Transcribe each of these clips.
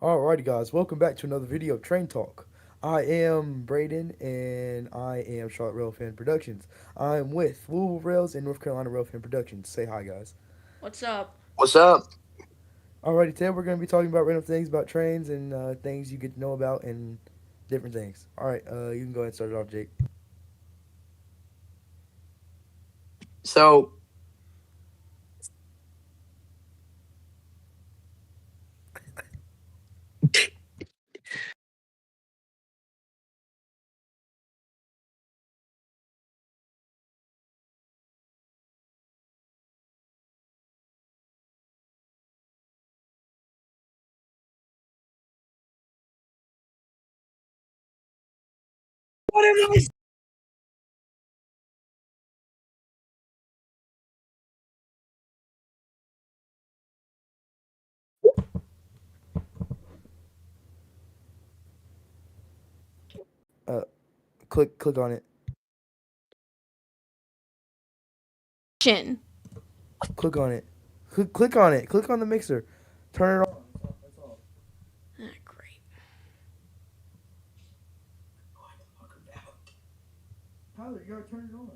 Alrighty, guys, welcome back to another video of Train Talk. I am Braden, and I am Charlotte Railfan Productions. I am with Louisville Rails and North Carolina Railfan Productions. Say hi, guys. What's up? What's up? Alrighty, today we're going to be talking about random things about trains and things you get to know about and different things. Alright, you can go ahead and start it off, Jake. So, what am I? Uh, click on it. Chin. Click on it. Click on it. Click on the mixer. Turn it on. Ah, great. Tyler, you gotta turn it on.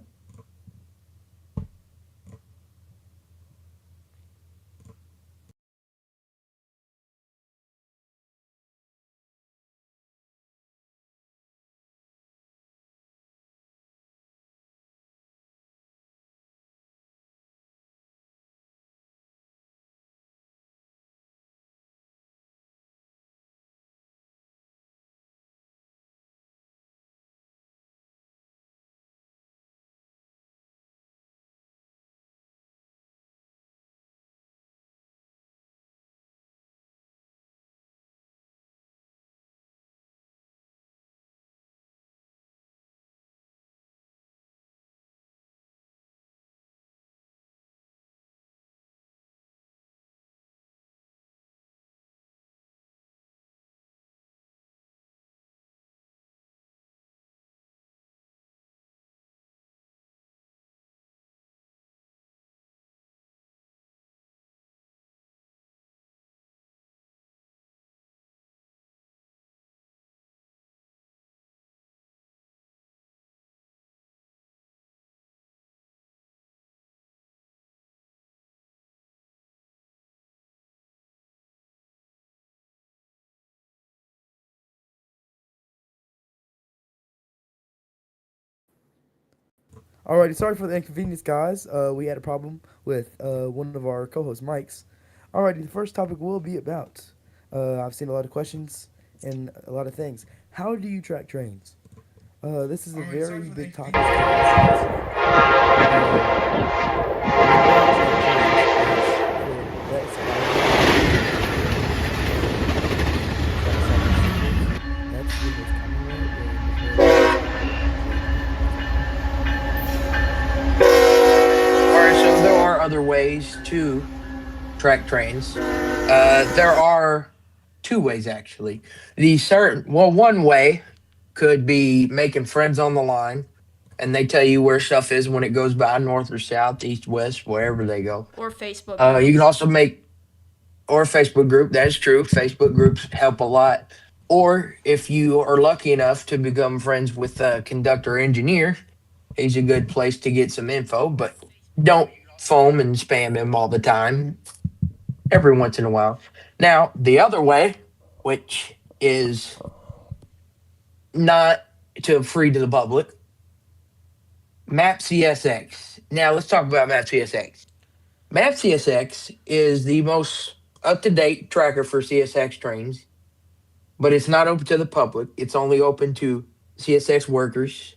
Alrighty, sorry for the inconvenience, guys. We had a problem with one of our co-host mics. Alrighty, the first topic will be about. I've seen a lot of questions and a lot of things. How do you track trains? This is a very big topic. The way I track trains is for that's that's the most common way, and the most All right, so there are other ways to track trains. There are two ways actually. One way could be making friends on the line, and they tell you where stuff is when it goes by, north or south, east, west, wherever they go. Or Facebook You can groups. also make or a Facebook group. That is true. Facebook groups help a lot. Or if you are lucky enough to become friends with a conductor engineer, he's a good place to get some info, but don't foam and spam him all the time. Every once in a while. Now, the other way, which is not to free to the public, Map CSX. Now, let's talk about Map CSX. Map CSX is the most up to date tracker for CSX trains, but it's not open to the public. It's only open to CSX workers.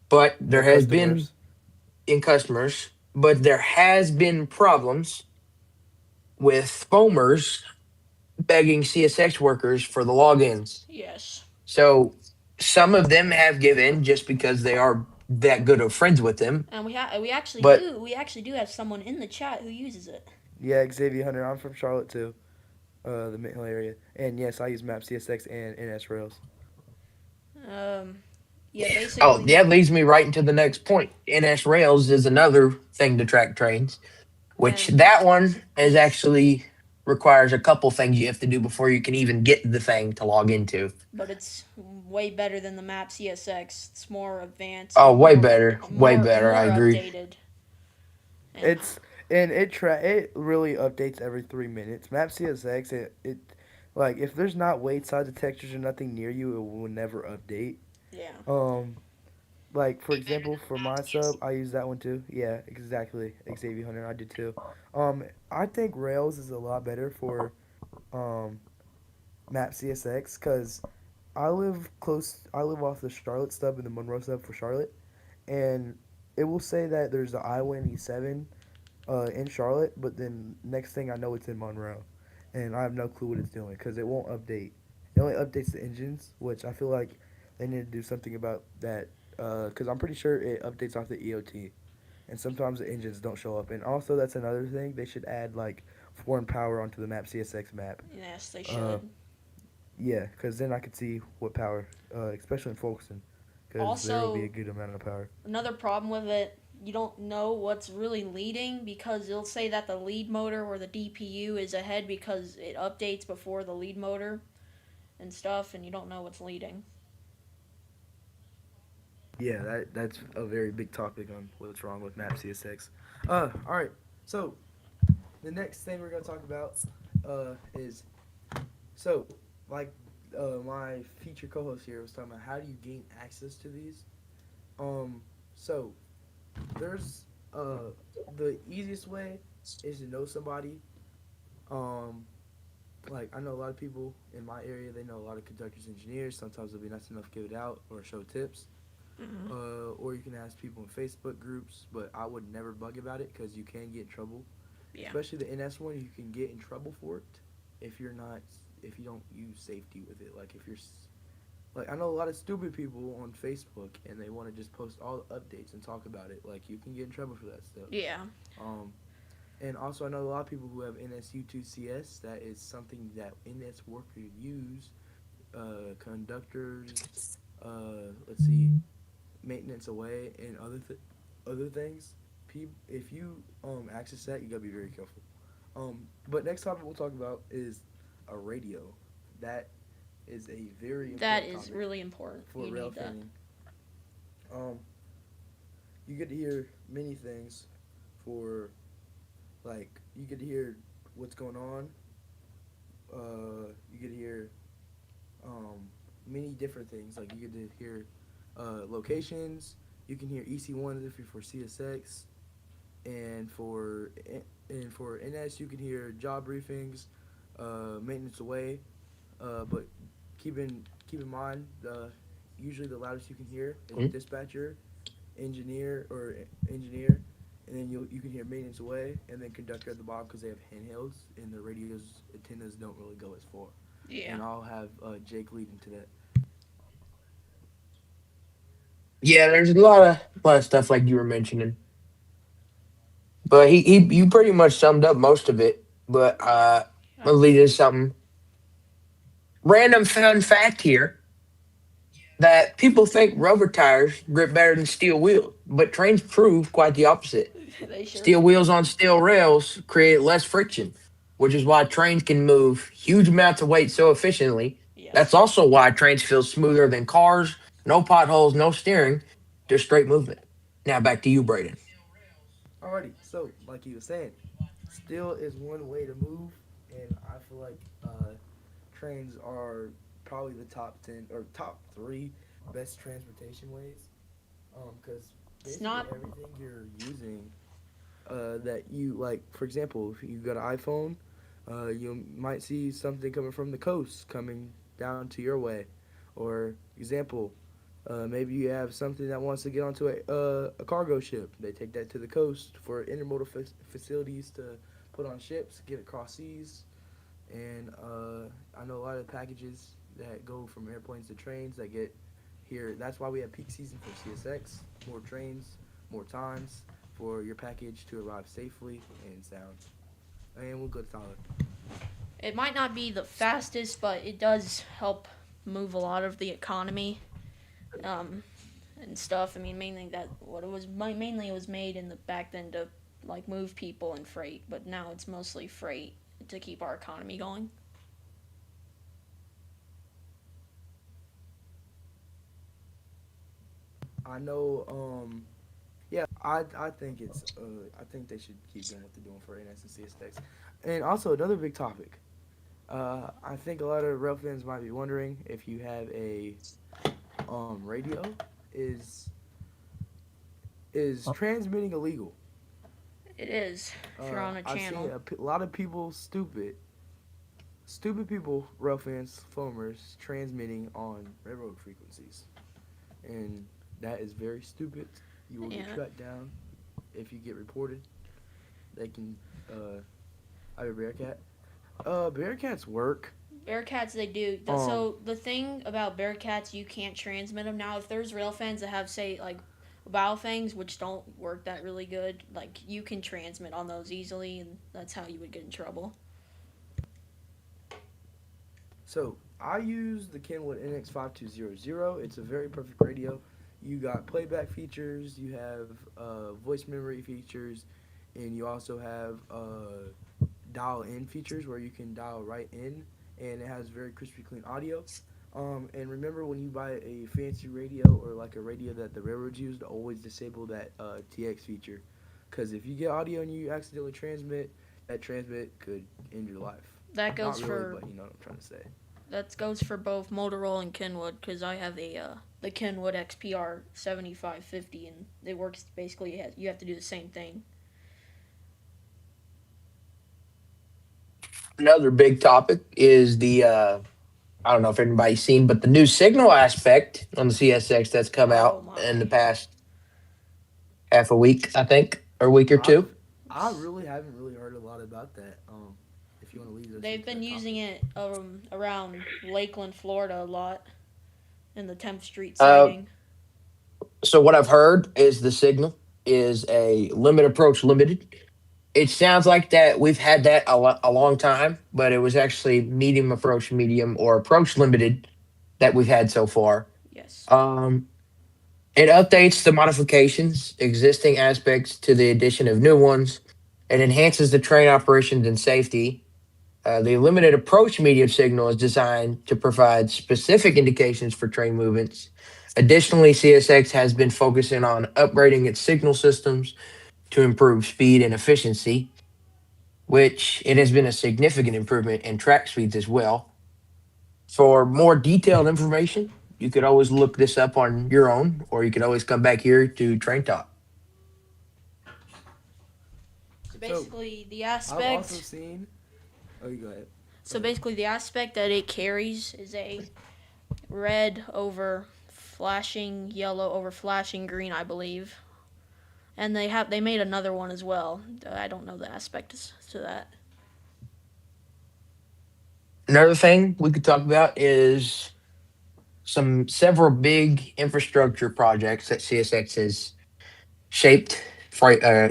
But there and has been customers. in customers, but there has been problems with foamers begging CSX workers for the logins. Yes. So some of them have given just because they are that good of friends with them. And we actually But do. We actually do have someone in the chat who uses it. Yeah, Xavier Hunter. I'm from Charlotte too, the Mint Hill area, and yes, I use Map CSX and NS Rails. Um, yeah, oh, basically. that leads me right into the next point. NS Rails is another thing to track trains, which And that one is actually requires a couple things you have to do before you can even get the thing to log into. but it's way better than the map CSX. It's more advanced Oh, and way better, way better. I more agree. updated. And It's and it really updates every 3 minutes. Map CSX it like if there's not weight size of textures or nothing near you, it will never update. yeah, Um, like for example, for my sub, I use that one too. Yeah, exactly. Xavier Hunter, I did too. I think Rails is a lot better for um Map CSX because I live close. I live off the Charlotte stub and the Monroe stub for Charlotte, and it will say that there's the I-187 in Charlotte, but then next thing I know, it's in Monroe, and I have no clue what it's doing because it won't update. It only updates the engines, which I feel like they need to do something about that. Because I'm pretty sure it updates off the EOT, and sometimes the engines don't show up. And also, that's another thing they should add like foreign power onto the map CSX map. yes, they Uh, should. yeah, because then I could see what power, especially in Folkestone, because there will be a Also, good amount of power. another problem with it, you don't know what's really leading because it'll say that the lead motor or the DPU is ahead because it updates before the lead motor and stuff, and you don't know what's leading. Yeah, that's a very big topic on what's wrong with Map CSX. All right. So the next thing we're gonna talk about is so like my feature co-host here was talking about how do you gain access to these. Um, so there's the easiest way is to know somebody. Um, like I know a lot of people in my area. They know a lot of conductors, engineers. Sometimes they'll be nice enough to give it out or show tips. Mm-hmm. Or you can ask people in Facebook groups, but I would never bug about it because you can get in trouble. Yeah. Especially the NS one, you can get in trouble for it if you're not if you don't use safety with it. Like if you're like I know a lot of stupid people on Facebook and they want to just post all the updates and talk about it. Like you can get in trouble for that stuff. Yeah. Um, and also I know a lot of people who have NSU2CS. That is something that NS workers use. Conductors. Let's see maintenance away and other things. If you access that, you gotta be very careful. But next topic we'll talk about is a radio. That is a very That important is topic really important. for You rail need that. training. Um, you get to hear many things for like you get to hear what's going on. You get to hear many different things. Like you get to hear locations. You can hear EC1 if you're for CSX, and for NS you can hear job briefings, maintenance away. But keep in mind usually the loudest you can hear is Mm. dispatcher, engineer, and then you can hear maintenance away, and then conductor at the bottom because they have handhelds and the radios antennas don't really go as far. Yeah. And I'll have Jake lead into that. Yeah, there's a lot of stuff like you were mentioning, but he you pretty much summed up most of it. But Yeah. I'll I, lead into something random. Fun fact here that people think rubber tires grip better than steel wheels, but trains prove quite the opposite. they sure Steel do. wheels on steel rails create less friction, which is why trains can move huge amounts of weight so efficiently. That's Yes. also why trains feel smoother than cars, no potholes, no steering, just straight movement. Now back to you, Braden. Alrighty, so like you were saying, steel is one way to move, and I feel like trains are probably the top 10 or top three best transportation ways. Because It's basically not. everything you're using that you like, for example, if you got an iPhone, you might see something coming from the coast coming down to your way, or example, maybe you have something that wants to get onto a cargo ship. They take that to the coast for intermodal facilities to put on ships, get across seas. And I know a lot of packages that go from airplanes to trains that get here. That's why we have peak season for CSX. More trains, more times for your package to arrive safely and sound. And we'll go to Tyler. It might not be the fastest, but it does help move a lot of the economy. Um, and stuff. I mean, mainly that what it was mainly it was made in the back then to like move people and freight, but now it's mostly freight. to keep our economy going. I know. Yeah, I think it's. I think they should keep doing what they're doing for ANS and CSX. And also another big topic. I think a lot of rail fans might be wondering if you have a radio, is transmitting illegal? It is if you're on a I've seen channel. a lot of people stupid people, rail fans, foamers, transmitting on railroad frequencies, and that is very stupid. You will get Yeah, shut down if you get reported. They can have a Bearcat. Bearcats work. Bearcats they do. Um, So the thing about Bearcats, you can't transmit them now. If there's rail fans that have say like Baofangs, which don't work that really good, like you can transmit on those easily, and that's how you would get in trouble. so I use the Kenwood NX5200. It's a very perfect radio. You got playback features. You have voice memory features, and you also have dial in features where you can dial right in, and it has very crispy clean audio. And remember, when you buy a fancy radio or like a radio that the railroads use, to always disable that TX feature, because if you get audio and you accidentally transmit, that transmit could end your life. That Not goes really, for but you know what I'm trying to say. both Motorola and Kenwood because I have the Kenwood XPR 7550 and it works basically. You have to do the same thing. Another big topic is the I don't know if anybody's seen, but the new signal aspect on the CSX that's come Oh out in the my! past half a week, I think, or a week or I've two. I really haven't really heard a lot about that. If you want to lead us They've into been that using topic. it around Lakeland, Florida a lot in the 10th Street Uh, sighting. so what I've heard is the signal is a limit approach limited. It sounds like that we've had that a long time, but it was actually medium or approach limited that we've had so far. Yes. Um, it updates the modifications, existing aspects to the addition of new ones. It enhances the train operations and safety. The limited approach medium signal is designed to provide specific indications for train movements. Additionally, CSX has been focusing on upgrading its signal systems to improve speed and efficiency, which it has been a significant improvement in track speeds as well. For more detailed information, you could always look this up on your own, or you could always come back here to Train Talk. So So basically, the I've also aspect. seen. Oh, you go ahead. Go So ahead. basically, the aspect that it carries is a red over flashing yellow over flashing green, I believe. And they made another one as well. I don't know the aspect to that. Another thing we could talk about is several big infrastructure projects that CSX has shaped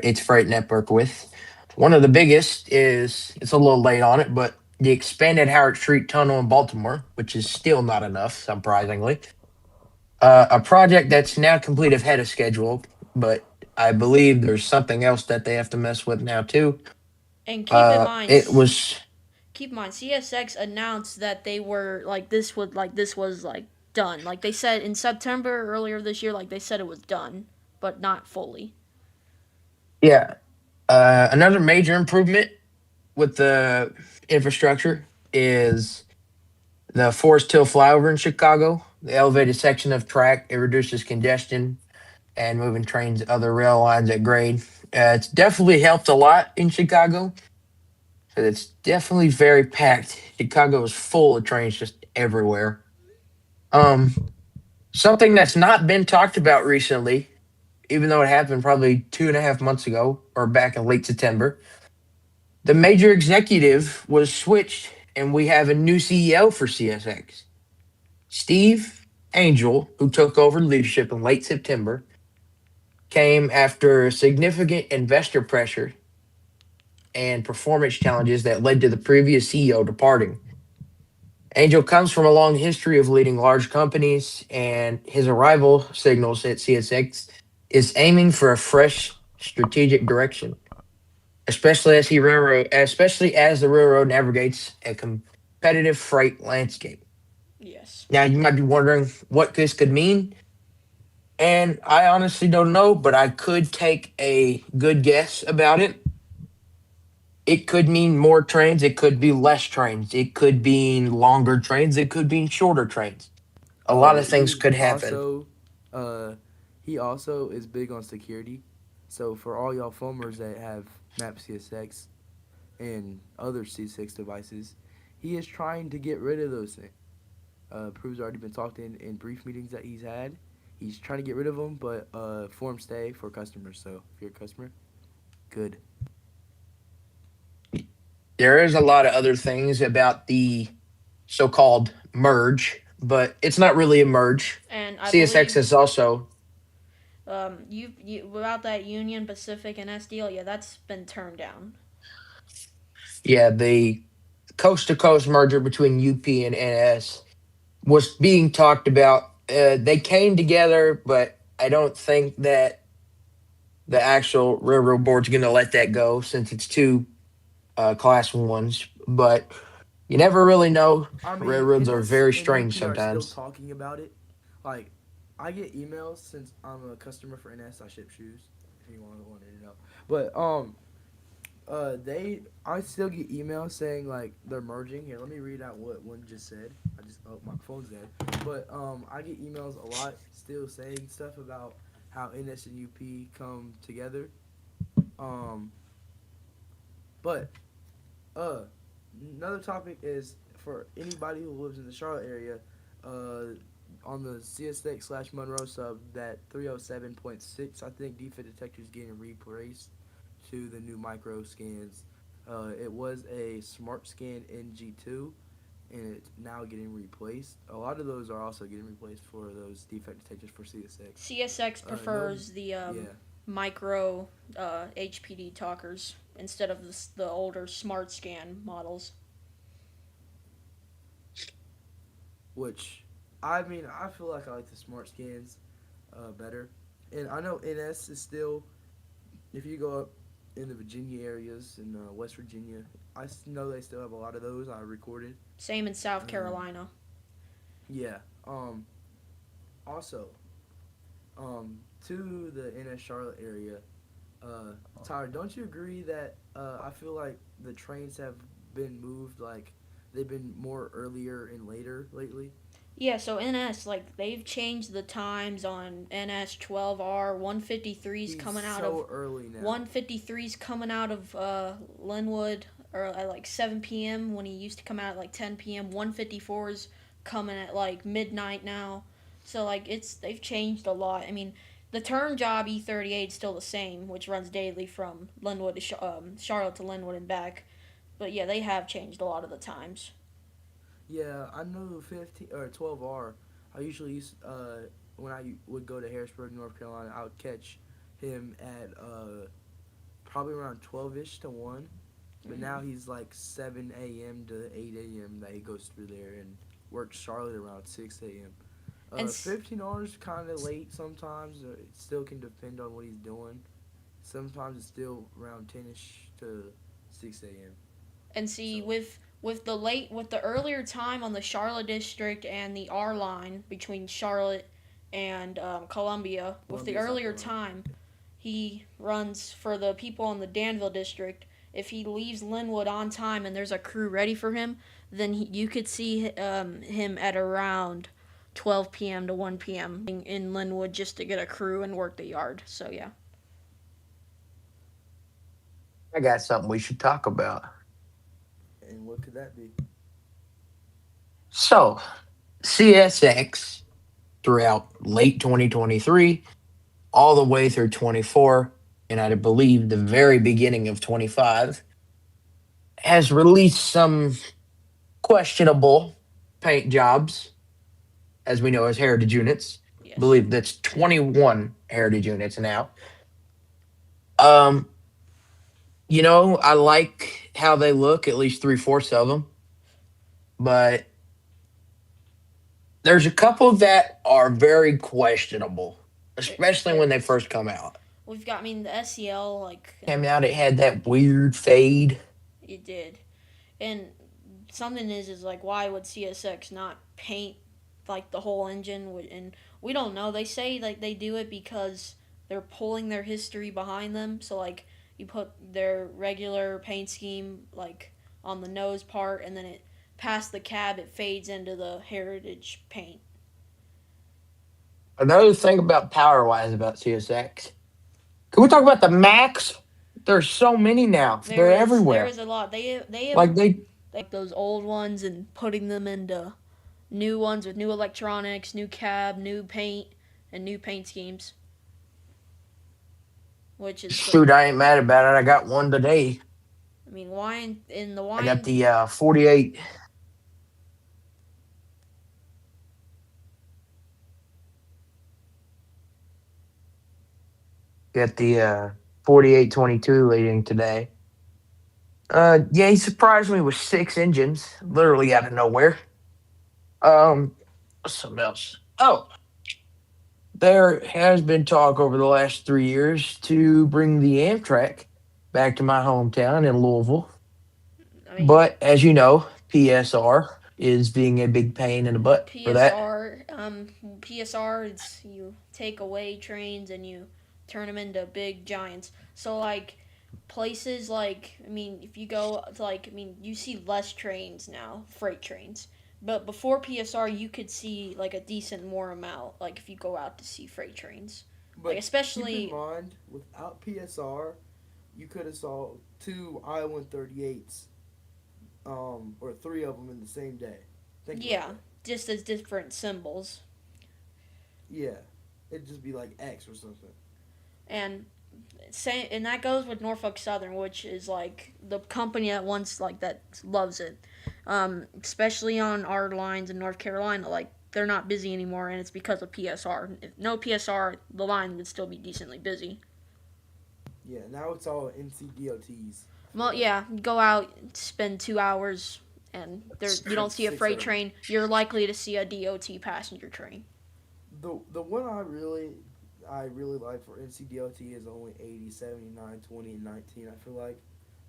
its freight network with. One of the biggest is it's a little late on it, but the expanded Howard Street Tunnel in Baltimore, which is still not enough, surprisingly. A project that's now complete ahead of schedule, but I believe there's something else that they have to mess with now too. And It was keep in mind, CSX announced that they were this was like done. Like they said in September earlier this year, like they said it was done, but not fully. yeah. Another major improvement with the infrastructure is the Forest Hill flyover in Chicago. The elevated section of track it reduces congestion and moving trains other rail lines at grade. It's definitely helped a lot in Chicago. So it's definitely very packed. Chicago is full of trains just everywhere. Um, Something that's not been talked about recently, even though it happened probably 2.5 months ago or back in late September, the major executive was switched, and we have a new CEO for CSX. Steve Angel, who took over leadership in late September, came after significant investor pressure and performance challenges that led to the previous CEO departing. Angel comes from a long history of leading large companies, and his arrival signals that CSX is aiming for a fresh strategic direction. especially as the railroad navigates a competitive freight landscape. Yes. Now, you might be wondering what this could mean, and I honestly don't know, but I could take a good guess about it. It could mean more trains, it could be less trains, it could mean longer trains, it could mean shorter trains. A lot of things He could happen. also uh he also is big on security. So for all y'all foamers that have Map CSX and other C6 devices, he is trying to get rid of those things. Prue's already been talked in brief meetings that he's had. He's trying to get rid of them, but form stay for customers. So if you're a customer, good. There is a lot of other things about the so-called merge, but it's not really a merge. And I CSX believe is also, you about that Union Pacific and S deal. Yeah, that's been turned down. yeah, the coast-to-coast merger between UP and NS was being talked about. They came together, but I don't think that the actual railroad board's going to let that go since it's two class ones. But you never really know. I mean, Railroads are NS very and strange UP are still sometimes. talking about it. Like, I get emails since I'm a customer for NS. I ship shoes. If you wanted to know, but I still get emails saying like they're merging. Here, let me read out what one just said. My phone's dead. But I get emails a lot still saying stuff about how NS and UP come together. Um, but uh, another topic is for anybody who lives in the Charlotte area. Uh, on the CSX slash Monroe sub, that 307.6, I think defect detector is getting replaced to the new micro scans. It was a Smart Scan NG2, and it's now getting replaced. A lot of those are also getting replaced for those defect detectors for CSX. CSX No, prefers the yeah, micro HPD talkers instead of the older Smart Scan models. which I mean, I feel like I like the Smart Scans better. And I know NS is still, if you go up in the Virginia areas in West Virginia, know they still have a lot of those I recorded. Same in South Um, Carolina. yeah. Also, to the NS Charlotte area, Tyler, don't you agree that I feel like the trains have been moved like they've been more earlier and later lately? Yeah, so NS like they've changed the times on NS 12R 153's He's coming out of so early now. 153's coming out of Linwood or at like 7 p.m. when he used to come out at like 10 p.m. 154's coming at like midnight now. So like it's they've changed a lot. I mean, the turn job E38 is still the same, which runs daily from Linwood to Charlotte to Linwood and back. But yeah, they have changed a lot of the times. Yeah, I know 15 or 12R. I usually used when I would go to Harrisburg, North Carolina, I would catch him at probably around 12ish to 1. But Mm-hmm. now he's like 7 a.m. to 8 a.m. that he goes through there and works Charlotte around 6 a.m. And 15 hours kind of late sometimes. It still can depend on what he's doing. Sometimes it's still around 10ish to 6 a.m. and see So with the earlier time on the Charlotte district and the R line between Charlotte and Columbia, with the Columbia, South earlier Carolina. time, he runs for the people in the Danville district. If he leaves Linwood on time and there's a crew ready for him, then you could see him at around 12 p.m. to 1 p.m. in Linwood just to get a crew and work the yard. So yeah. I got something we should talk about. And what could that be? So, CSX throughout late 2023, all the way through 24, and I believe the very beginning of 25, has released some questionable paint jobs, as we know as heritage units. I Yes. believe that's 21 heritage units now. Um, I like how they look, at least three-fourths of them, but there's a couple that are very questionable, There, especially there when they is. first come out. we've got. I mean, the SEL like Came out, it had that weird fade. it did, and something is like why would CSX not paint like the whole engine? And we don't know. They say like they do it because they're pulling their history behind them. So like you put their regular paint scheme like on the nose part, and then it past the cab it fades into the heritage paint. Another thing about power wise about CSX. Can we talk about the Max? There's so many now. They're There everywhere. is a lot. They have Like they those old ones and putting them into new ones with new electronics, new cab, new paint, and new paint schemes, which is pretty. shoot, I ain't mad about it. I got one today. I mean, wine in the I got wine. the 48. Got the 4822 leading today. Yeah, he surprised me with six engines, literally out of nowhere. What's something else? Oh, there has been talk over the last 3 years to bring the Amtrak back to my hometown in Louisville. I mean, But as you know, PSR is being a big pain in the butt for that. PSR. PSR. It's you take away trains and you turn them into big giants. So like places like I mean, if you go to like I mean, you see less trains now, freight trains. But before PSR, you could see like a decent more amount. Like if you go out to see freight trains, like But keep in especially mind, without PSR, you could have saw two I-138s, or three of them in the same day. Think about yeah, that. just as different symbols. Yeah, it'd just be like X or something. And and that goes with Norfolk Southern, which is like the company that wants like that loves it, especially on our lines in North Carolina. Like they're not busy anymore, and it's because of PSR. If no PSR, the line would still be decently busy. Yeah, now it's all NCDOTs for Well, yeah, go out, spend 2 hours, and there you don't see a six freight of them. train. You're likely to see a DOT passenger train. The one I really like for NCDOT is only 80, 79, 20, and 19. I feel like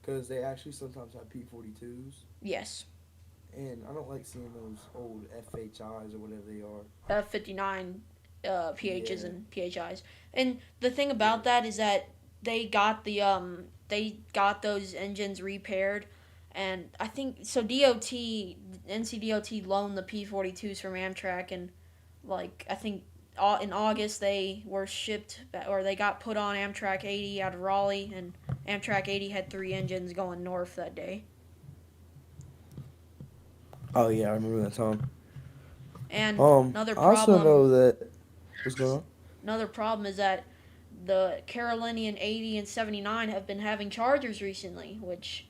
because they actually sometimes have P42s, Yes, and I don't like seeing those old FHIs or whatever they are. 59 PHs Yeah, and PHIs. And the thing yeah. about that is that they got those engines repaired, and I think so. NCDOT loaned the P42s from Amtrak, and like I think in August they were shipped or they got put on Amtrak 80 out of Raleigh, and Amtrak 80 had three engines going north that day. Oh yeah, I remember that song. And another I also problem know that. What's going on? another problem is that the Carolinian 80 and 79 have been having Chargers recently, which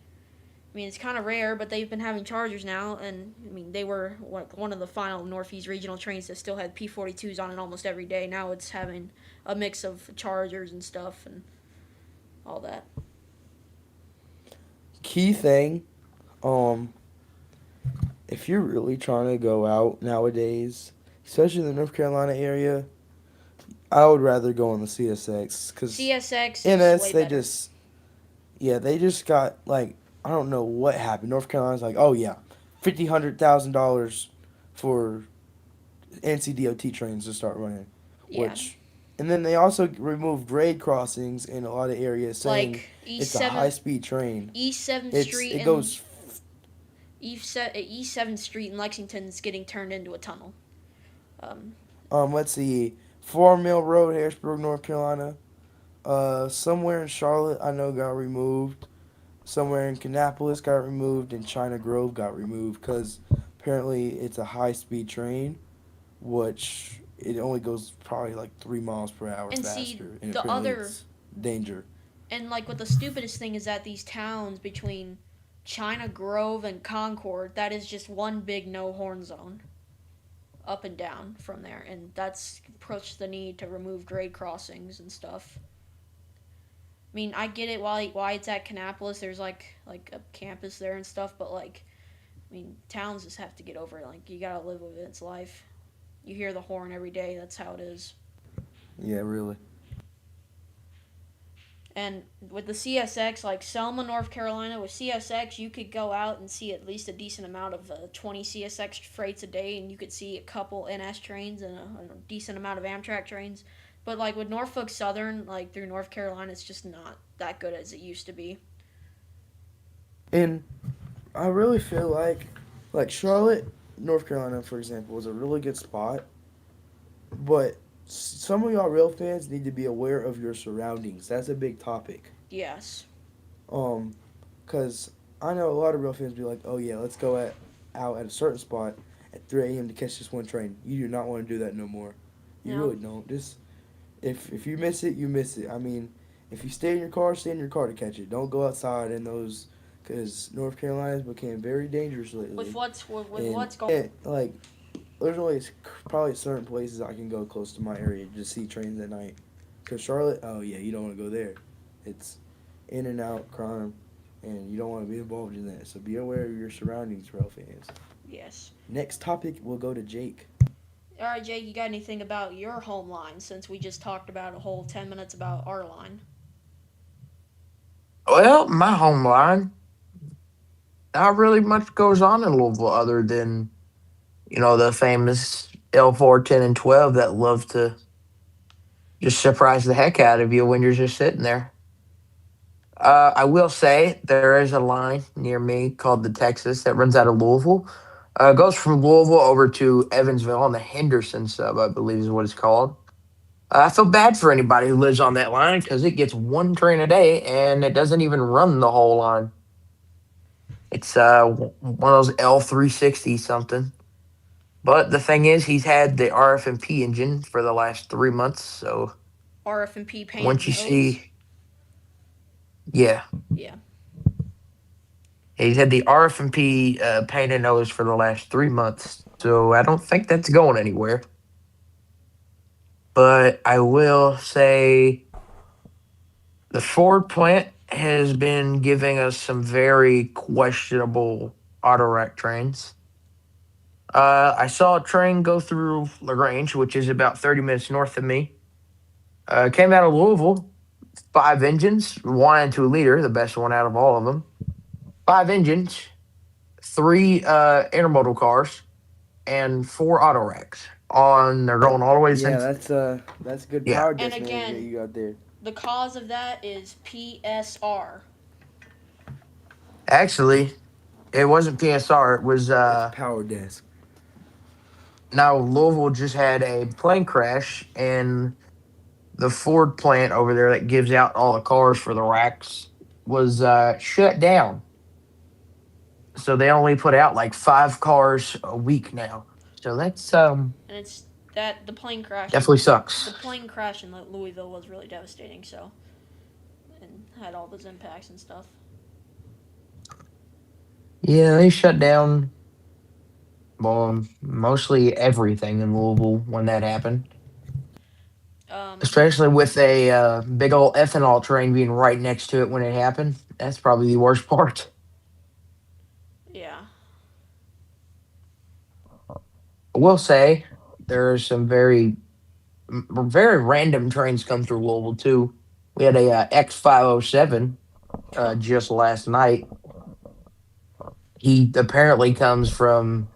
I mean it's kind of rare, but they've been having Chargers now, and I mean they were one of the final Northeast regional trains that still had P42s on it almost every day. Now it's having a mix of Chargers and stuff and all that. Key thing. Um, if you're really trying to go out nowadays, especially in the North Carolina area, I would rather go on the CSX because CSX is NS way better. they just got like I don't know what happened. North Carolina's like, oh yeah, $50,000 for NCDOT trains to start running, Yeah, which, and then they also removed grade crossings in a lot of areas, saying like it's a high speed train. East Seventh It's Street it and goes East Seventh Street in Lexington is getting turned into a tunnel. Um, let's see, 4 Mill Road, Harrisburg, North Carolina. Somewhere in Charlotte, I know got removed. Somewhere in Kannapolis got removed, and China Grove got removed because apparently it's a high speed train, which it only goes probably like 3 miles per hour and see faster, and the apparently other it's danger. and like what the stupidest thing is that these towns between China Grove and Concord, that is just one big no horn zone up and down from there, and that's pushed the need to remove grade crossings and stuff. I mean, I get it why it's at Kannapolis. There's like a campus there and stuff, but like I mean, towns just have to get over it. Like you gotta live with it. It's life. You hear the horn every day. That's how it is. Yeah, really. And with the CSX, like Selma, North Carolina, with CSX, you could go out and see at least a decent amount of 20 CSX freights a day, and you could see a couple NS trains and a decent amount of Amtrak trains. But like with Norfolk Southern, like through North Carolina, it's just not that good as it used to be. And I really feel like Charlotte, North Carolina, for example, is a really good spot. But some of y'all real fans need to be aware of your surroundings. That's a big topic. Yes. Um, cause I know a lot of real fans be like, oh yeah, let's go out at a certain spot at 3 a.m. to catch this one train. You do not want to do that no more. You No. really don't. Just if you miss it, you miss it. I mean, if you stay in your car, stay in your car to catch it. Don't go outside in those, because North Carolina's became very dangerous With lately. And what's going. like, there's only probably certain places I can go close to my area to see trains at night. Cause Charlotte, oh yeah, you don't want to go there. It's in and out crime, and you don't want to be involved in that. So be aware of your surroundings, rail fans. Yes. Next topic, we'll go to Jake. All right, Jake, you got anything about your home line since we just talked about a whole 10 minutes about our line? Well, my home line, not really much goes on in Louisville other than, the famous L4, 10, and 12 that love to just surprise the heck out of you when you're just sitting there. I will say there is a line near me called the Texas that runs out of Louisville. It goes from Louisville over to Evansville on the Henderson sub, I believe is what it's called. I feel bad for anybody who lives on that line because it gets one train a day and it doesn't even run the whole line. It's one of those L360 something. But the thing is, he's had the RF&P engine for the last 3 months. So RF&P painted once you nose? see, yeah, Yeah. he's had the RF&P painted nose for the last 3 months. So I don't think that's going anywhere. But I will say the Ford plant has been giving us some very questionable auto rack trains. I saw a train go through LaGrange, which is about 30 minutes north of me. Came out of Louisville, five engines, 1 and 2 liter, the best one out of all of them. Five engines, three intermodal cars, and four auto racks. They're going all the way Yeah, since. that's good Yeah, power And desk management again, you got there. the cause of that is PSR. actually, it wasn't PSR. It was It's power desk. now Louisville just had a plane crash, and the Ford plant over there that gives out all the cars for the racks was shut down. So they only put out like 5 cars a week now. So that's And it's that the plane crash in definitely sucks. the plane crash in Louisville was really devastating. So and had all those impacts and stuff. Yeah, they shut down mostly everything in Louisville when that happened. Um, Especially with a big old ethanol train being right next to it when it happened. That's probably the worst part. yeah. I will say there are some very random trains come through Louisville too. We had a X507 just last night. He apparently comes from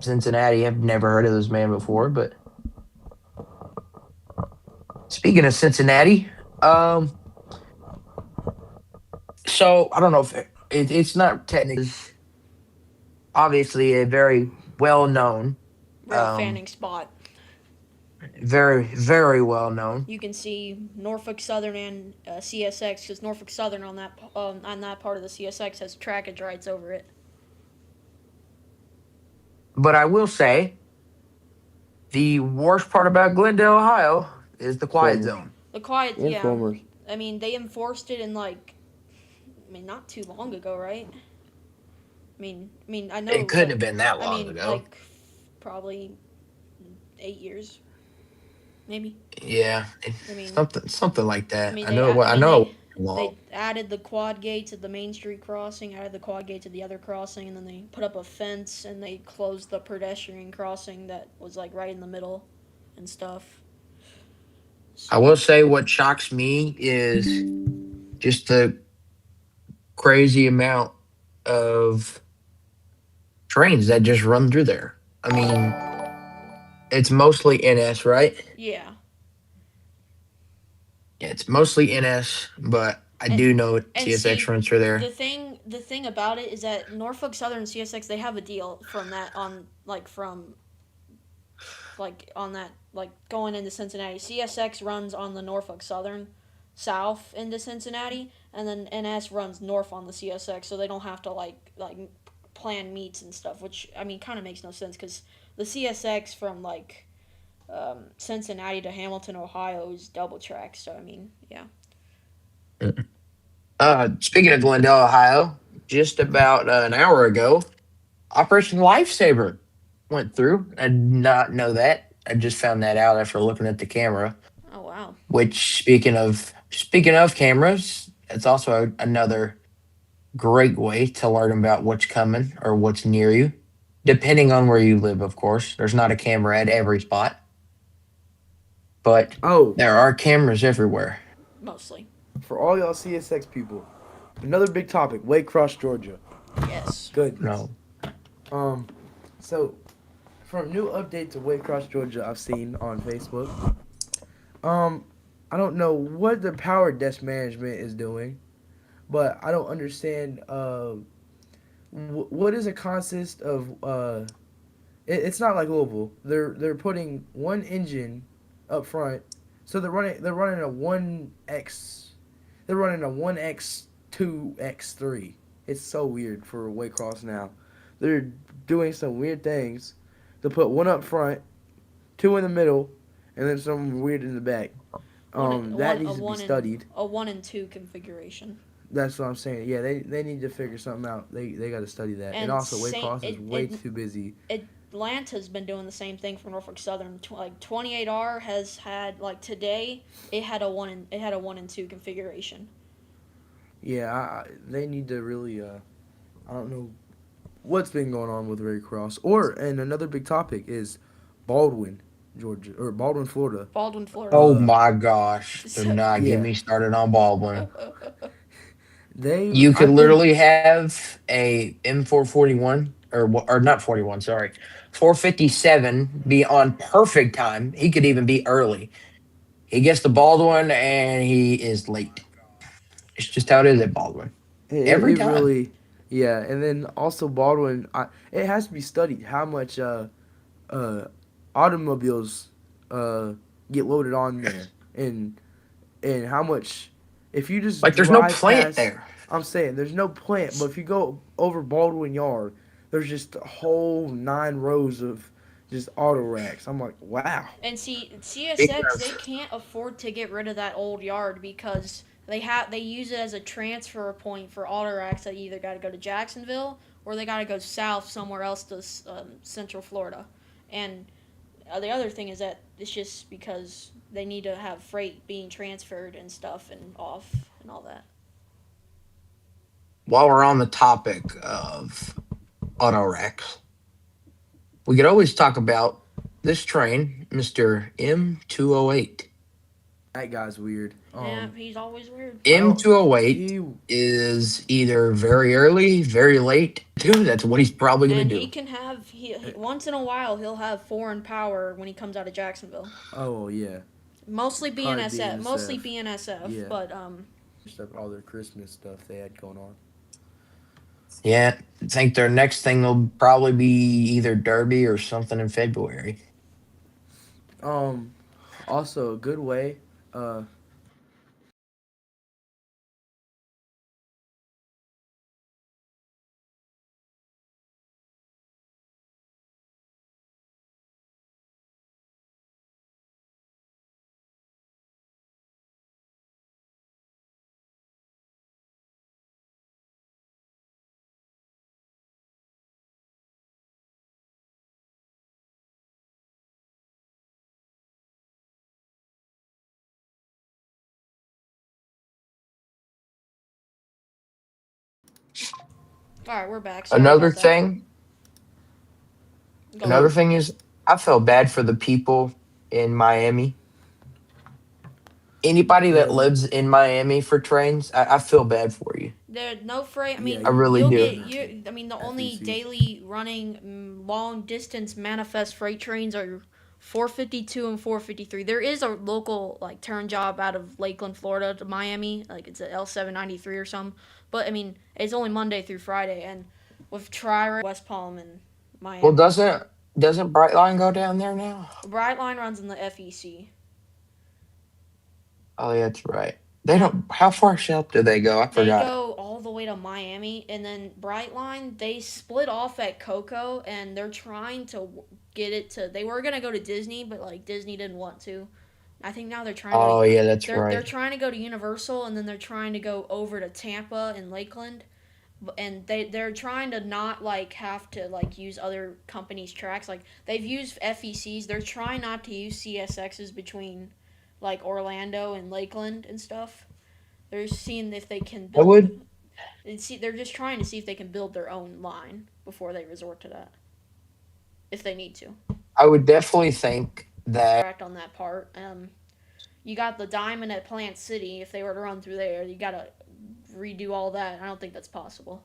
Cincinnati. I've never heard of this man before, but speaking of Cincinnati, um, so I don't know if it's not technically obviously a very well known, Rail um, fanning spot. very well known. You can see Norfolk Southern and CSX because Norfolk Southern on that part of the CSX has trackage rights over it. But I will say the worst part about Glendale, Ohio, is the quiet Informers. zone. The quiet, yeah. Informers. I mean, they enforced it in like, I mean, not too long ago, right? I know It it was couldn't like, have been that I long mean, ago. like, probably 8 years, maybe. Yeah, I mean, something like I that. mean I they, know. I I mean know. they, Long. they added the quad gate to the Main Street crossing, added the quad gate to the other crossing, and then they put up a fence and they closed the pedestrian crossing that was like right in the middle, and stuff. I will say what shocks me is just the crazy amount of trains that just run through there. I mean, it's mostly NS, right? Yeah, Yeah, it's mostly NS, but I and do know and CSX see, runs through there. the thing about it is that Norfolk Southern and CSX, they have a deal from that on like from like on that like going into Cincinnati. CSX runs on the Norfolk Southern south into Cincinnati, and then NS runs north on the CSX, so they don't have to like plan meets and stuff. Which I mean, kind of makes no sense because the CSX from like Cincinnati to Hamilton, Ohio is double track. So I mean, yeah. Speaking of Glendale, Ohio, just about an hour ago, Operation Lifesaver went through. I did not know that. I just found that out after looking at the camera. Oh wow. Which, speaking of cameras, it's also another great way to learn about what's coming or what's near you, depending on where you live. Of course, there's not a camera at every spot, but Oh, there are cameras everywhere. Mostly. for all y'all CSX people, another big topic: Waycross, Georgia. Yes. Goodness. No, Um, so from new update to Waycross, Georgia, I've seen on Facebook. Um, I don't know what the power desk management is doing, but I don't understand. What is a consist of? It's not like Louisville. They're putting one engine up front, so they're running a one X. They're running a 1X2X3. It's so weird for Waycross now. They're doing some weird things. They put one up front, two in the middle, and then some weird in the back. One That one a needs to be one and studied. a 1 and 2 configuration. That's what I'm saying. Yeah, they need to figure something out. They got to study that. And And also, Saint Waycross is way too busy. Atlanta's been doing the same thing for Norfolk Southern. Like 28R has had like today it had a 1 and 2 configuration. Yeah, they need to really. I don't know what's been going on with Waycross. And another big topic is Baldwin, Georgia, or Baldwin, Florida. Baldwin, Florida. oh Uh, my gosh, do So, not get yeah, me started on Baldwin. they. You I could think literally have a M441 or not 41, sorry, 457 be on perfect time. He could even be early. He gets the Baldwin and he is late. It's just how it is at Baldwin every it time. really. Yeah, and then also Baldwin. It has to be studied how much uh, automobiles uh, get loaded on there, and how much if you just Like there's no drive plant past. there. I'm saying there's no plant, but if you go over Baldwin Yard, there's just a whole 9 rows of just auto racks. I'm like, wow. and see Speaking CSX, they of, can't afford to get rid of that old yard because they use it as a transfer point for auto racks that either got to go to Jacksonville or they got to go south somewhere else to Central Florida. And the other thing is that it's just because they need to have freight being transferred and stuff and off and all that. while we're on the topic of auto racks, we could always talk about this train, Mister M208. That guy's weird. Yeah, he's always weird. I don't. M208 He is either very early, very late. Too. That's what he's probably going And to he do. can have once in a while he'll have foreign power when he comes out of Jacksonville. Oh yeah, Mostly probably BNSF, mostly BNSF. BNSF, Yeah, but stuff all their Christmas stuff they had going on. Yeah, I think their next thing will probably be either Derby or something in February. Um, Also a good way. Uh, all right, we're back. Sorry Another about that. thing, Go another ahead. so thing is, I felt bad for the people in Miami. Anybody that Um, lives in Miami for trains, I feel bad for you. There's no freight. I yeah, mean, I really you'll you do. get run into you. I mean, the only FECs. daily running long distance manifest freight trains are 452 and 453. There is a local like turn job out of Lakeland, Florida to Miami. Like it's a L793 or something. But I mean, it's only Monday through Friday, and with Tri West Palm and Well, Miami. doesn't Brightline go down there now? Brightline runs in the FEC. Oh, yeah, that's right. They Now don't. How far south do they go? I they forgot. go all the way to Miami, and then Brightline they split off at Cocoa, and they're trying to get it to. They were gonna go to Disney, but like Disney didn't want to. I think now they're trying to go. Oh, yeah, that's They're right. trying to go to Universal, and then they're trying to go over to Tampa and Lakeland, and they're trying to not like have to like use other companies' tracks. Like they've used FECs. They're trying not to use CSXs between like Orlando and Lakeland and stuff. They're seeing if they can I build would and see. They're just trying to see if they can build their own line before they resort to that, if they need to. I would definitely think that. Correct on that part. You got the diamond at Plant City. If they were to run through there, you gotta redo all that. I don't think that's possible.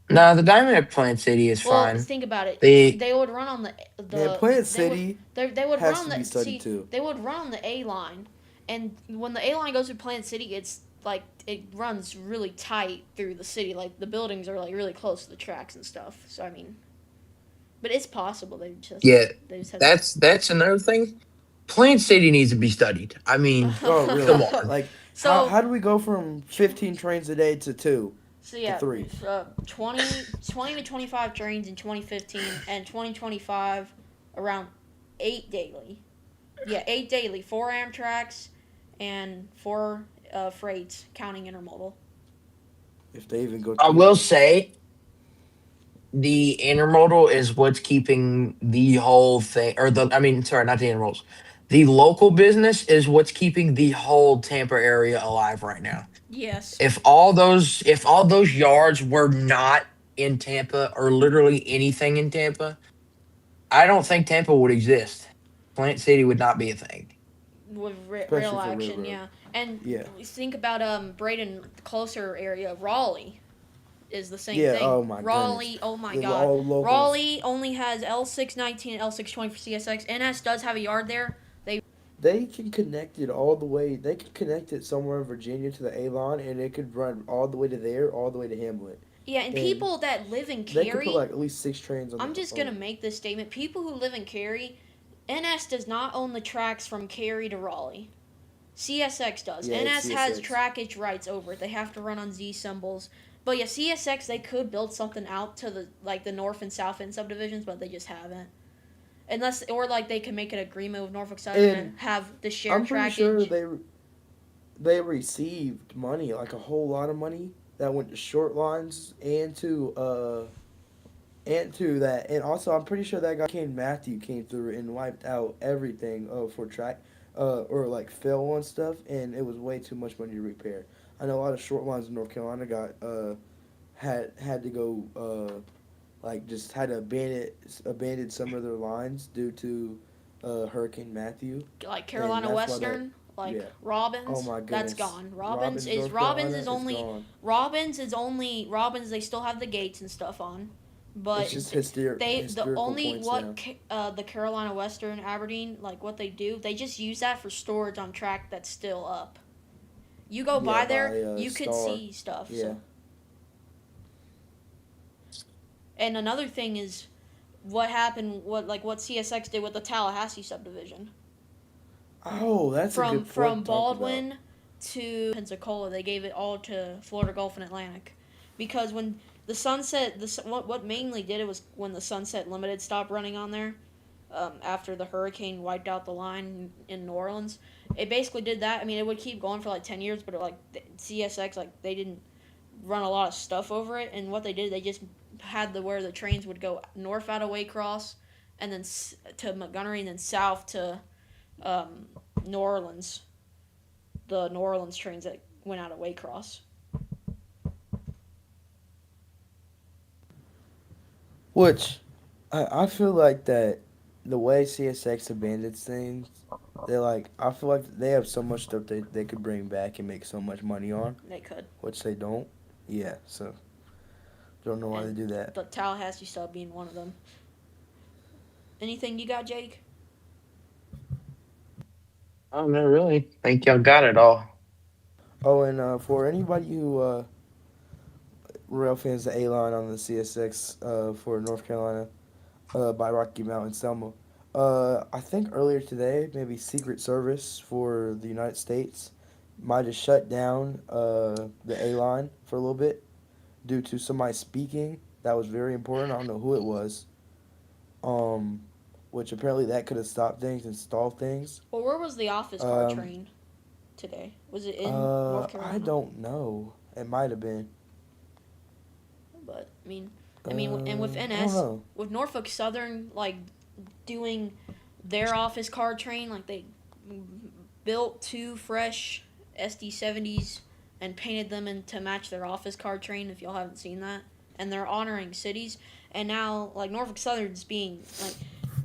No, the Diamond at Plant City is Well, fine. think about it. The They would run on Man, the Plant they would City they would run has on to the be studied see too. they would run on the A line, and when the A line goes through Plant City, it's like it runs really tight through the city. Like the buildings are like really close to the tracks and stuff. So I mean, but it's possible. Yeah, They just have that's another thing. Plant City needs to be studied. I mean, Oh, come really? on. Like, so how do we go from 15 trains a day to two so to yeah, three? 20 to 25 trains in 2015 and 2025 around 8 daily. Yeah, 8 daily, 4 Amtrak's and 4 freights counting intermodal. If they even go I through will them. say the intermodal is what's keeping the whole thing, or the, I mean, sorry, not the intermodals. The local business is what's keeping the whole Tampa area alive right now. Yes. If all those yards were not in Tampa or literally anything in Tampa, I don't think Tampa would exist. Plant City would not be a thing. With Especially rail for action, railroad. yeah. And Yeah. think about Braden, closer area, Raleigh is the same Yeah, thing. oh my goodness. Raleigh, oh my The god. all locals. Raleigh only has L619 and L620 for CSX. NS does have a yard there. They can connect it all the way. They can connect it somewhere in Virginia to the Avon, and it could run all the way to there, all the way to Hamlet. Yeah, and And people that live in they could put Cary, like at least 6 trains on I'm the just on gonna it. make this statement. People who live in Cary, NS does not own the tracks from Cary to Raleigh. CSX does. Yeah, it's NS has CSX. trackage rights over it. They have to run on Z symbols. But yeah, CSX they could build something out to the like the north and south end subdivisions, but they just haven't. Unless or like they can make an agreement with Norfolk Southern And and have the shared I'm pretty sure trackage. they received money, like a whole lot of money that went to short lines and to that. And also, I'm pretty sure that guy King Matthew came through and wiped out everything for track or like fill and stuff, and it was way too much money to repair. I know a lot of short lines in North Carolina got had to go like just had to abandon some of their lines due to Hurricane Matthew, Like and Carolina that's why that Western, like yeah. Oh Robbins, my that's goodness. gone. North Carolina is Only gone. Robbins. They still have the gates and stuff on, but It's just the historical only points now. the Carolina Western Aberdeen like what they do. They just use that for storage on track that's still up. You go Yeah, by there, by you could Star. see stuff. Yeah. So, and another thing is what happened. What CSX did with the Tallahassee subdivision. Oh, that's a good point From to talk about. Baldwin to Pensacola, they gave it all to Florida Gulf and Atlantic, because when the Sunset, what mainly did it was when the Sunset Limited stopped running on there, after the hurricane wiped out the line in New Orleans. It basically did that. I mean, it would keep going for like 10 years, but like CSX, like they didn't run a lot of stuff over it, and what they did, they just had where the trains would go north out of Waycross, and then to Montgomery, and then south to um, New Orleans, the New Orleans trains that went out of Waycross. Which I feel like that the way CSX abandons things They like I feel like they have so much stuff they could bring back and make so much money on, They could. which they don't. Yeah, so don't know why they And do that. the Tallahassee sub being one of them. Anything you got, Jake? Oh man, really? Think y'all got it all. Oh, and for anybody who rail fans, the A line on the CSX for North Carolina by Rocky Mountain, Selma. I think earlier today, maybe Secret Service for the United States might have shut down the A line for a little bit due to somebody speaking that was very important. I don't know who it was. Um, which apparently that could have stopped things and stalled things. Well, where was the office car Um, train today? Was it in North I Carolina? don't know. It might have been. But and with I don't NS, know. with Norfolk Southern like doing their office car train, like they built two fresh SD70s and painted them in to match their office car train. If y'all haven't seen that, and they're honoring cities, and now like Norfolk Southern's being like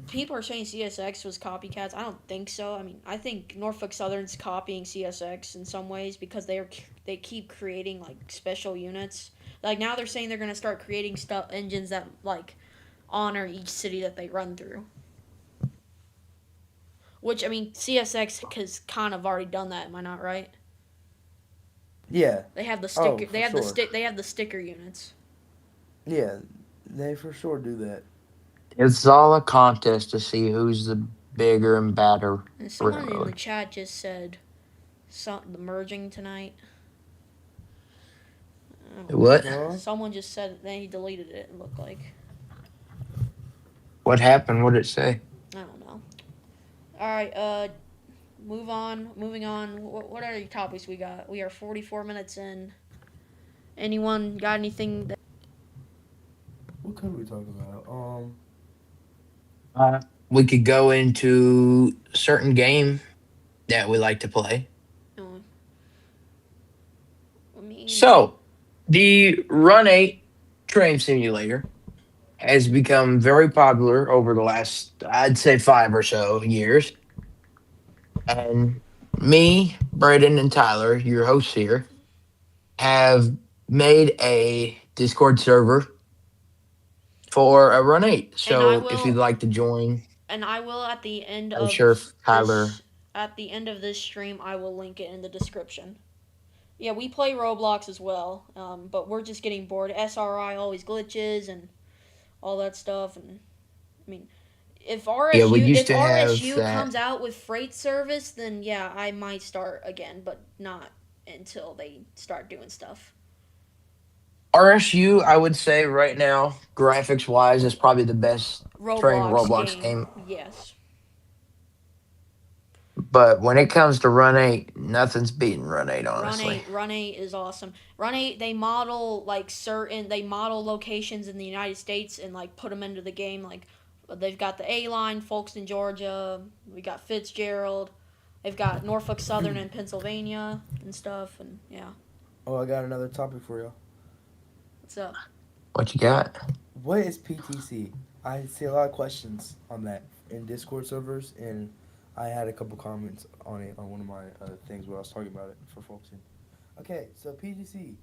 people are saying CSX was copycats. I don't think so. I mean, I think Norfolk Southern's copying CSX in some ways because they keep creating like special units. Like now they're saying they're gonna start creating stuff engines that like honor each city that they run through. Which I mean, CSX has kind of already done that. Am I not right? Yeah. They have the Oh, sticker. for sure. They have the sticker units. Yeah, they for sure do that. It's all a contest to see who's the bigger and badder And someone in the railroad. chat just said the merging tonight. I don't know. What? Huh? Someone just said then he deleted it. It looked like What happened? What did it say? I don't know. All right. Move on. Moving on. What other topics we got? We are 44 minutes in. Anyone got anything? What could we talk about? Uh, we could go into certain game that we like to play. Uh, I mean, So, the Run 8 train simulator has become very popular over the last, I'd say, 5 or so years. And me, Braden, and Tyler, your hosts here, have made a Discord server for a Run 8. and I So, if you'd will, like to join, and I will I'm sure if Tyler. at the end of this stream, I will link it in the description. Yeah, we play Roblox as well, but we're just getting bored. SRI always glitches and all that stuff, and I mean, Yeah, we used If to have RSU that. comes out with freight service, then yeah, I might start again, but not until they start doing stuff. RSU, I would say right now, graphics wise, is probably the best train Roblox Roblox game, game. yes. But when it comes to Run 8, nothing's beating Run 8, honestly. Run 8 is awesome. Run 8 they model like they model locations in the United States and like put them into the game like they've got the A line, Folkston, Georgia. We got Fitzgerald. They've got Norfolk Southern in Pennsylvania and stuff and yeah. Oh, I got another topic for you. What's up? What you got? What is PTC? I see a lot of questions on that in Discord servers, and I had a couple comments on it on one of my things where I was talking about it for folks. Okay, so PTC,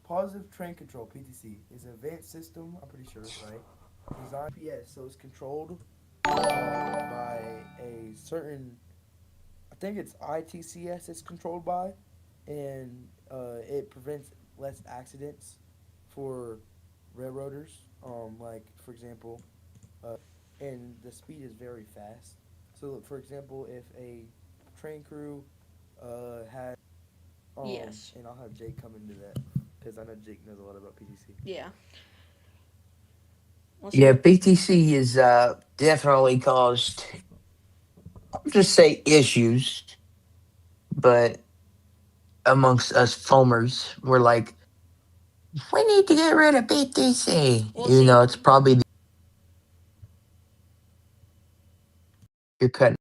positive train control. PTC is an advanced system. I'm pretty sure, right? Designed PS, so it's controlled by a certain. I think it's ITCS. It's controlled by, and it prevents less accidents for railroaders. Like for example, and the speed is very fast. So for example, if a train crew has Yes. and I'll have Jake come into that because I know Jake knows a lot about PTC. Yeah. Let's Yeah, hear. PTC is definitely caused, I'll just say issues, but amongst us foamers, we're like, we need to get rid of PTC. Well, see, It's probably you're cutting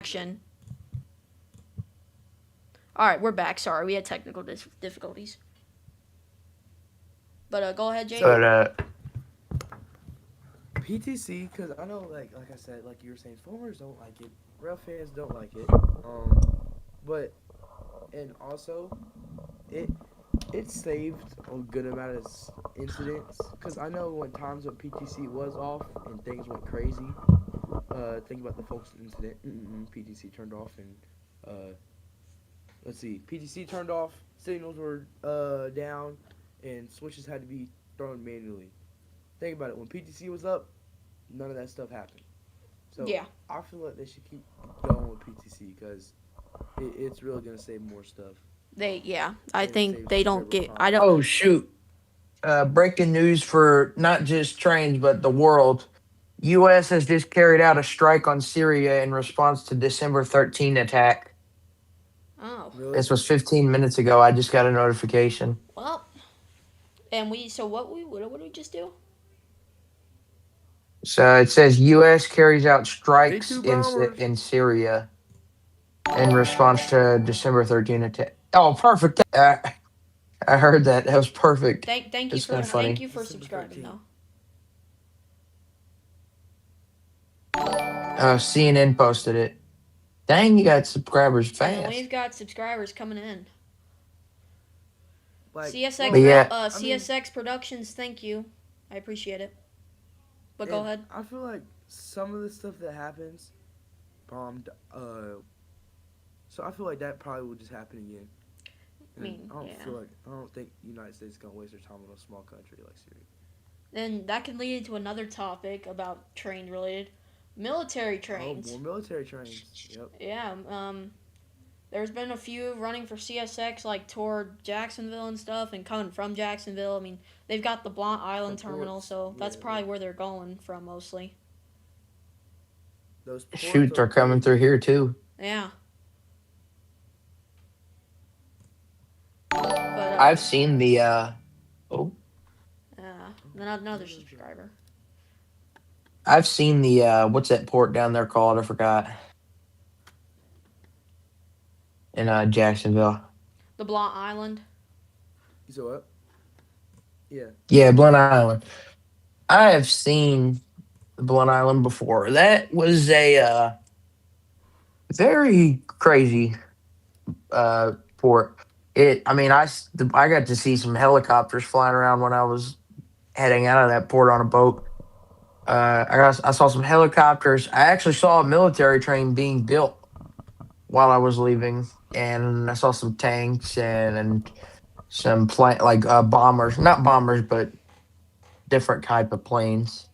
action. All right, we're back. Sorry, we had technical difficulties. But go ahead, Jake. But So PTC, because I know, like I said, like you were saying, foreigners don't like it. Real fans don't like it. But and also it it saved a good amount of incidents. Because I know when times when PTC was off and things went crazy. Think about the folks incident. PTC turned off and let's see, PTC turned off. Signals were down, and switches had to be thrown manually. Think about it. When PTC was up, none of that stuff happened. So Yeah, I feel like they should keep going with PTC because it's really gonna save more stuff I and think save they don't considerable get. time. I don't. oh shoot! Breaking news for not just trains but the world. U.S. has just carried out a strike on Syria in response to December 13 attack. Oh Really? This was 15 minutes ago. I just got a notification. well, and we. So what did we just do? So it says U.S. carries out V strikes two bombers. in Syria in response to December 13 attack. Oh, perfect. I heard that. That was perfect. Thank you It's kind for of funny. December subscribing 13th. though. CNN posted it. Dang, you got subscribers And we've fast. got subscribers coming in. Like, But CSX well, yeah, I mean, CSX Productions. Thank you. I appreciate it. But go and ahead. I feel like some of the stuff that happens, bombed. So I feel like that probably will just happen again. I And mean, yeah. I don't think the United States is gonna waste their time on a small country like Syria. Then that can lead into another topic about train related military Oh, trains. more military trains. Yep. Yeah. There's been a few running for CSX like toward Jacksonville and stuff, and coming from Jacksonville. I mean, they've got the Blount From Island terminal, ports. so Yeah, that's probably where they're going from mostly. those ports shoots are are coming really through good. here too. Yeah. But I've seen the oh, another What is that? subscriber. I've seen the what's that port down there called? I forgot. In Jacksonville. The Blount Island. You saw what? Yeah. Yeah, Blunt Island. I have seen Blunt Island before. That was a very crazy port. I mean, I got to see some helicopters flying around when I was heading out of that port on a boat. I saw some helicopters. I actually saw a military train being built while I was leaving, and I saw some tanks and some like bombers, not bombers, but different type of planes.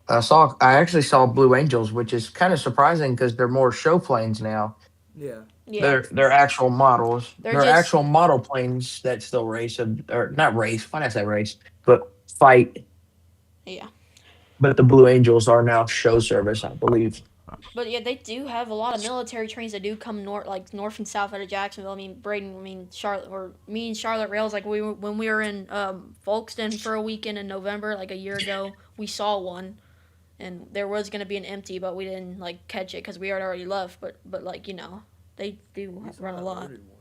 I actually saw Blue Angels, which is kind of surprising because they're more show planes now. Yeah. Yeah. They're actual models. They're They're just actual model planes that still race or not race. Why did I say race? But fight. yeah. But the Blue Angels are now show service, I believe. But yeah, they do have a lot of military trains that do come north, like north and south out of Jacksonville. I mean, Braden, I mean Charlotte, or me and Charlotte Rails. Like when we were in Folkestone for a weekend in November, like a year ago, we saw one, and there was gonna be an empty, but we didn't like catch it because we had already left. But like they do You saw run a I lot. ordered one.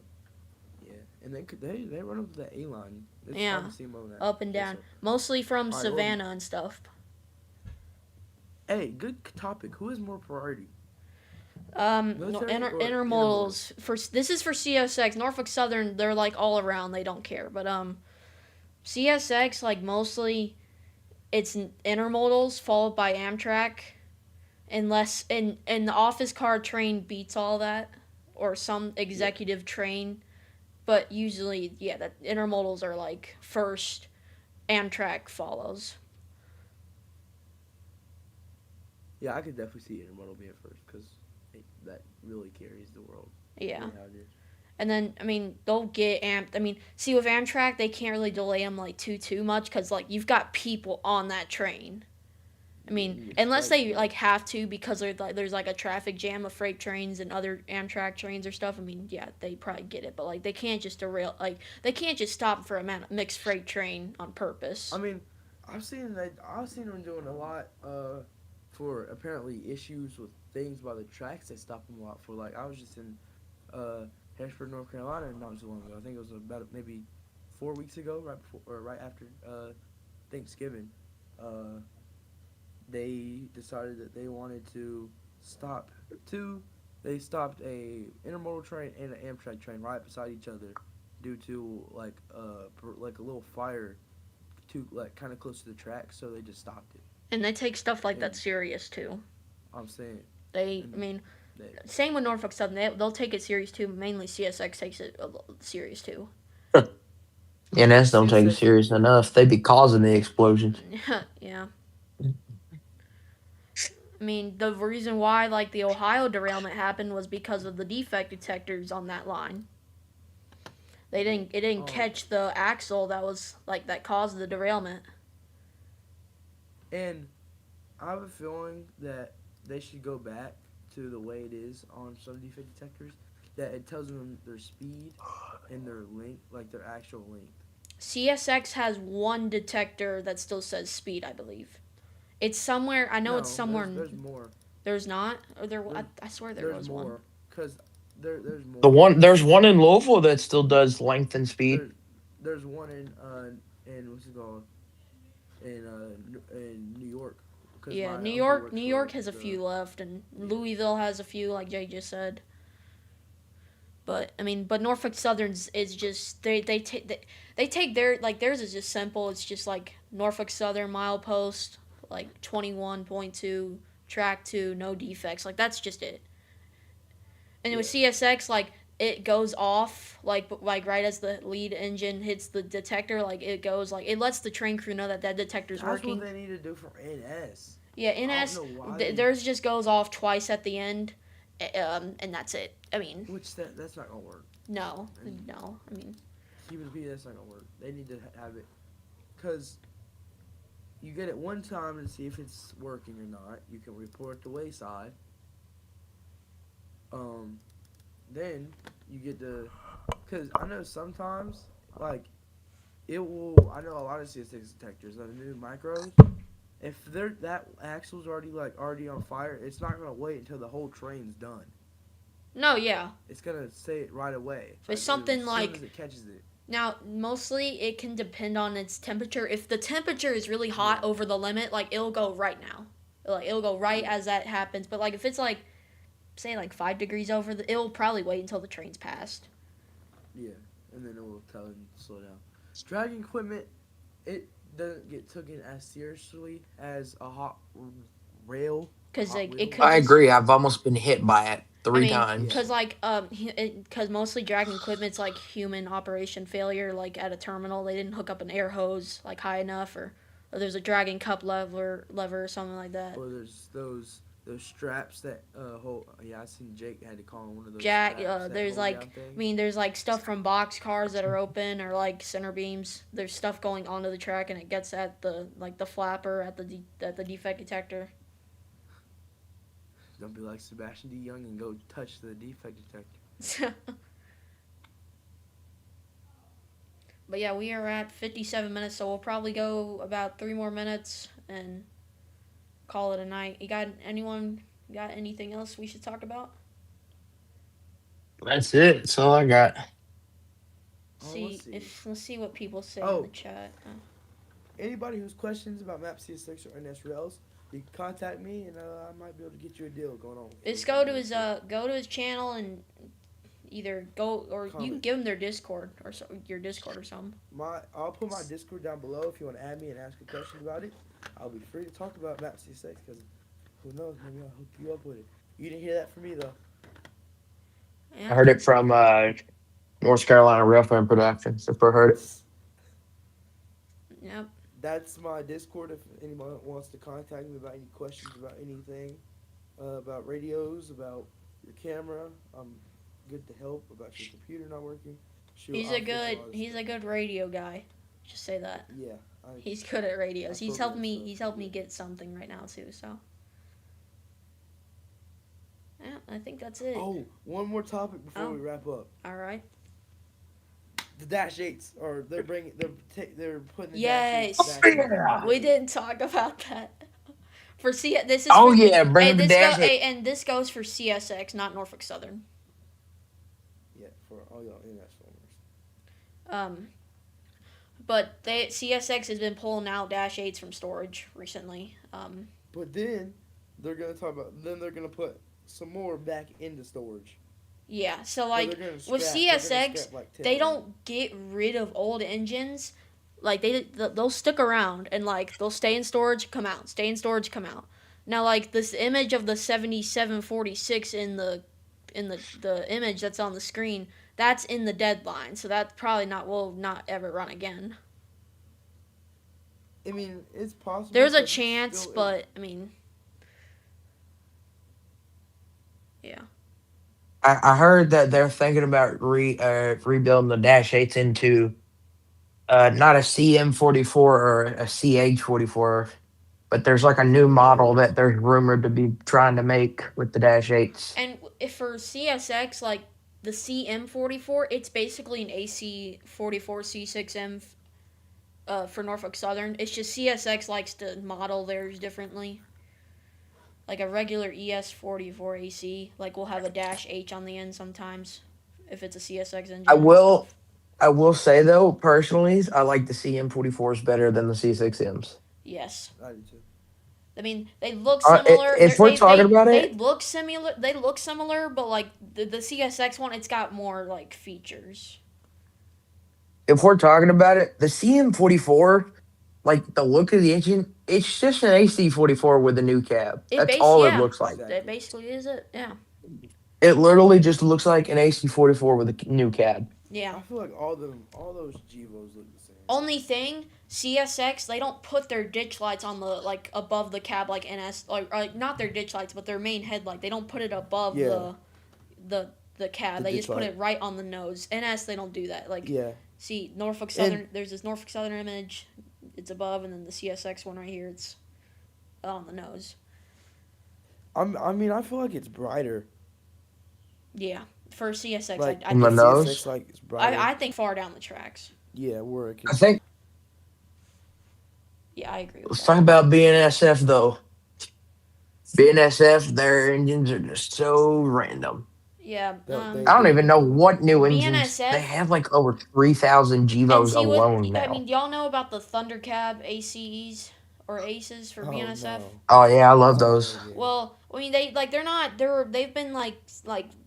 Yeah. And they run up to the A line. It's Yeah, fun to see them on that. up and down, mostly from All right. Well, Savannah and stuff. hey, good topic. Who is more priority? No, Military or intermodal? intermodals for this is for CSX. Norfolk Southern, they're like all around. They don't care, but CSX like mostly it's intermodals followed by Amtrak, unless and the office car train beats all that, or some Yeah. executive train. But usually, yeah, that intermodals are like first. Amtrak follows. Yeah, I could definitely see intermodal being first because that really carries the world. Yeah. Really how it is. And then I mean they'll get amped. I mean, see with Amtrak they can't really delay them like too much because like you've got people on that train. I Yeah, you mean, get unless strikes, they man. like have to because there's like a traffic jam of freight trains and other Amtrak trains or stuff. I mean, yeah, they probably get it, but like they can't just derail. Like they can't just stop for a mixed freight train on purpose. I mean, I've seen them doing a lot for apparently issues with things by the tracks. They stopped them a lot for like I was just in Harrisburg, North Carolina, not too long ago. I think it was about maybe 4 weeks ago, right before or right after Thanksgiving. Uh, they decided that they wanted to stop two. They stopped a intermodal train and an Amtrak train right beside each other due to like a little fire too like kind of close to the track. So they just stopped it. And they take stuff like that And serious too. I'm saying, I and mean, they, same with Norfolk Southern. They'll take it serious too. Mainly CSX takes it serious too. NS don't take it CSX. serious enough. They be causing the explosions. Yeah. I mean, the reason why like the Ohio derailment happened was because of the defect detectors on that line. It didn't Um, catch the axle that was like that caused the derailment. and I have a feeling that they should go back to the way it is on some defect detectors. That it tells them their speed and their length, like their actual length. CSX has one detector that still says speed, I believe. It's somewhere. I know it's No, somewhere. there's more. There's not. Or there. There's I swear there there's was one. more because there's The more. one there's one in Louisville that still does length and speed. There's there's one in what's it called in New York because Yeah, my uncle New works York for has a the few left, and yeah Louisville has a few, like Jay just said. But I mean, but Norfolk Southern's is just they take their like theirs is just simple. It's just like Norfolk Southern milepost, like 21.2 track 2, no defects. Like that's just it. And with yeah. CSX, like it goes off like right as the lead engine hits the detector. Like it goes like it lets the train crew know that that detector's That's what working. they need to do for NS. Yeah, I don't NS know why they theirs just goes off twice at the end, and that's it. I mean, which that's not gonna work. no, And no. I mean, keep it P that's not gonna work. They need to have it because you get it one time to see if it's working or not. You can report the wayside. Um, then you get to because I know sometimes like it will. I know a lot of CSX detectors, the new micros. If they're that axle's already on fire, it's not gonna wait until the whole train's done. no, yeah. It's gonna say it right away, If it's like as something soon like as it catches it. now, mostly it can depend on its temperature. If the temperature is really hot Yeah, over the limit, like it'll go right now. Like it'll go right yeah, as that happens. But like if it's like say like 5 degrees over the, it'll probably wait until the train's passed. yeah, and then it will tell him to slow down. Dragging equipment, it doesn't get taken as seriously as a rail, Cause hot like it wheel. could I just agree. I've almost been hit by it I three mean, Yeah, times. cause like cause mostly dragging equipment's like human operation failure. Like at a terminal, they didn't hook up an air hose like high enough, or there's a dragging cup lever or something like that. or there's those straps that hold. Yeah, I seen Jake had to call on one of those Jack, straps that there's hold like down things. there's like stuff from box cars that are open or like center beams. There's stuff going onto the track and it gets at the like the flapper at at the defect detector. Don't be like Sebastian D. Young and go touch the defect detector. But yeah, we are at 57 minutes, so we'll probably go about 3 more minutes and call it a night. You got anyone got anything else we should talk about? That's it. That's all I got. Let's See see. if let's see what people say in the Oh, chat. anybody who's questions about Map CS6 or NS Rails, you can contact me and I might be able to get you a deal going on. Just go to his channel and either go or you can Comment. give him their Discord or so, your Discord or something. I'll put my Discord down below if you want to add me and ask a question about it. I'll be free to talk about Map CS6 because who knows, maybe I'll hook you up with it. You didn't hear that from me though. I Yeah. heard it from North Carolina Railfan Productions. If I heard it. Yep. That's my Discord if anyone wants to contact me about any questions about anything, about radios, about your camera. I'm good to help about your computer not working. Shoot, He's I'll a fix good all this he's stuff. a good radio guy. Just say that. Yeah, He's good at radios. I program stuff. He's helped me Yeah. get something right now too, so yeah, I think that's it. Oh, one more topic before we wrap up. All right. The Dash 8s, or they're putting the Yes. Dash 8s back in Yeah. We didn't talk about that. For this is Oh for the yeah, hey bring the dash eight. and this goes for CSX, not Norfolk Southern. Yeah, for all y'all international owners. Um, but CSX has been pulling out Dash 8s from storage recently. But then they're gonna talk about. Then they're gonna put some more back into storage. Yeah, so Or they're like gonna with scrap. They're gonna CSX, scrap like 10 they of them. don't get rid of old engines. Like they'll stick around and like they'll stay in storage, come out, stay in storage, come out. Now like this image of the 7746 in the image that's on the screen, that's in the deadline. So that probably not will not ever run again. I mean, it's possible There's a because it's chance, still. It, but I mean, yeah. I heard that they're thinking about rebuilding the dash eights into not a CM44 or a CH44, but there's like a I new forgot what it model that is. there's rumored to be trying to make with the dash eights. And if for CSX, like the CM44, it's basically an AC44 C6M for Norfolk Southern. It's just CSX likes to model theirs differently. Like a regular ES44 AC, like we'll have a dash H on the end sometimes if it's a CSX I engine and will stuff. I will say though, personally, I like the CM44s better than the C6Ms. Yes. I do too. I mean, they look similar. If we're talking about They it, look similar. They look similar, but like the CSX one, it's got more like features. if we're talking about it, the CM44, like the look of the engine, it's just an AC44 with a new cab. That's all it Yeah, looks like. that Exactly. basically is it. Yeah, It literally just looks like an AC44 with a new cab. yeah. I feel like all those Gevos look the same. Only thing, CSX, they don't put their ditch lights on the like above the cab like NS, like not their ditch lights, but their main headlight. They don't put it above Yeah, the the cab. the They ditch just put light. it right on the nose. NS, they don't do that. Like, Yeah, see Norfolk and Southern. There's this Norfolk Southern image. It's above, and then the CSX one right here. It's on the nose. I mean, I feel like it's brighter. Yeah, for CSX, Like I On the the think CSX, nose. like it's brighter. I think far down the tracks. Yeah, where it I can. think Yeah, I agree with let's that. talk about BNSF though. BNSF, their engines are just so random. Yeah, They I don't do. even know what new engines they BNSF. have. Like over 3,000 And Gevos see what alone I mean. now. Do y'all know about the Thundercab ACEs or ACEs for Oh BNSF? no, Oh yeah, I love I don't know those. the game. Well, I mean they're not they've been like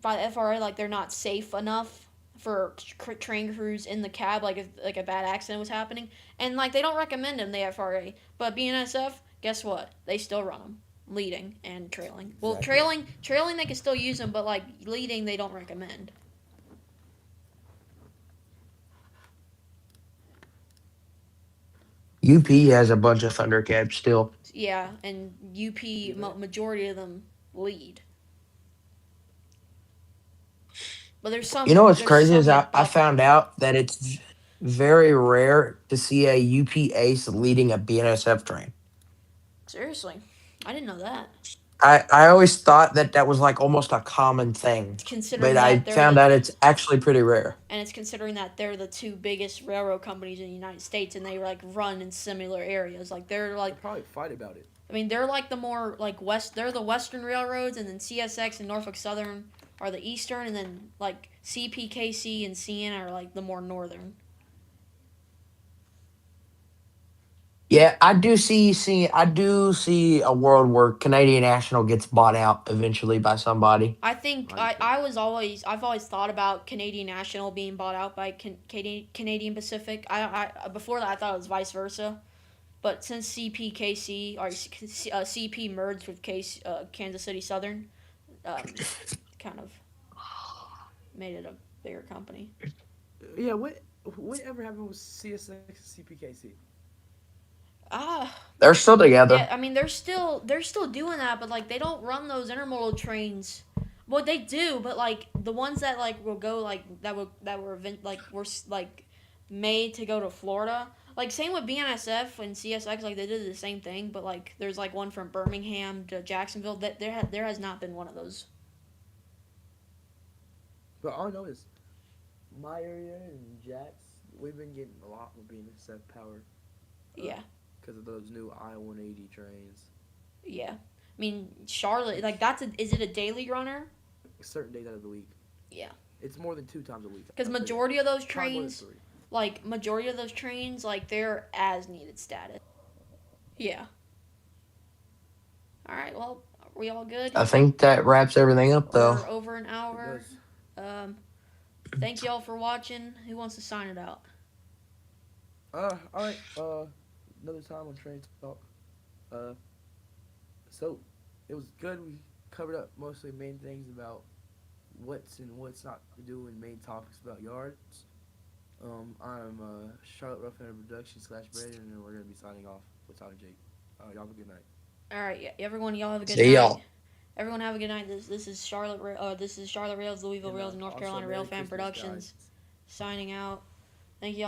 by the FRA like they're not safe enough for train crews in the cab like if like a bad accident was happening and like they don't recommend them the FRA but BNSF guess what they still run them leading and trailing well Exactly. trailing they can still use them but like leading they don't recommend. UP has a bunch of Thundercats still. Yeah, and UP Do they? majority of them lead. But You know what's there's crazy some is that I buck. found out that it's very rare to see a UP ace leading a BNSF train. Seriously, I didn't know that. I always thought that that was like almost a common thing, but Considering I that they're found the out it's actually pretty rare. and it's considering that they're the two biggest railroad companies in the United States, and they like run in similar areas. Like they're They like, probably fight about it. I mean, they're like the more like west. They're the western railroads, and then CSX and Norfolk Southern are the eastern, and then like CPKC and CN are like the more northern. Yeah, I do see a world where Canadian National gets bought out eventually by somebody. I think I do too. I've always thought about Canadian National being bought out by Canadian Pacific. I before that I thought it was vice versa, but since CPKC or CP merged with Kansas City Southern, kind of made it a bigger company. Yeah, whatever happened with CSX CPKC? Ah, They're still yeah. together. I mean, they're still doing that, but like they don't run those intermodal trains. Well, they do, but like the ones that like will go like that were like made to go to Florida. Like same with BNSF and CSX, like they did the same thing, but like there's like one from Birmingham to Jacksonville. That there has not been one of those. But all I know is my area and Jack's. We've been getting a lot with BNSF power Yeah, because of those new I-180 trains. Yeah. I mean, Charlotte, like, is it a daily runner? Certain days out of the week. Yeah. It's more than 2 times a week. Because I'll tell you that. majority of those Probably more than trains, 3. like, they're as needed status. Yeah. All right, well, are we all good? I think that wraps everything up, though. We're over an It hour. does. Thank y'all for watching. Who wants to sign it out? All right. Another time on Train Talk. Uh, so it was good. We covered up mostly main things about what's and what's not to do and main topics about yards. I'm Charlotte Roughnecker Production / Brandon, and we're gonna be signing off with Tyler Jake. Y'all have a good night. All right, yeah, everyone, y'all have a good See night. y'all. Everyone have a good night. This is Charlotte. This is Charlotte Rails, Louisville And Rails, and North also Carolina Merry Rail Fan Christmas, Productions guys. signing out. Thank y'all.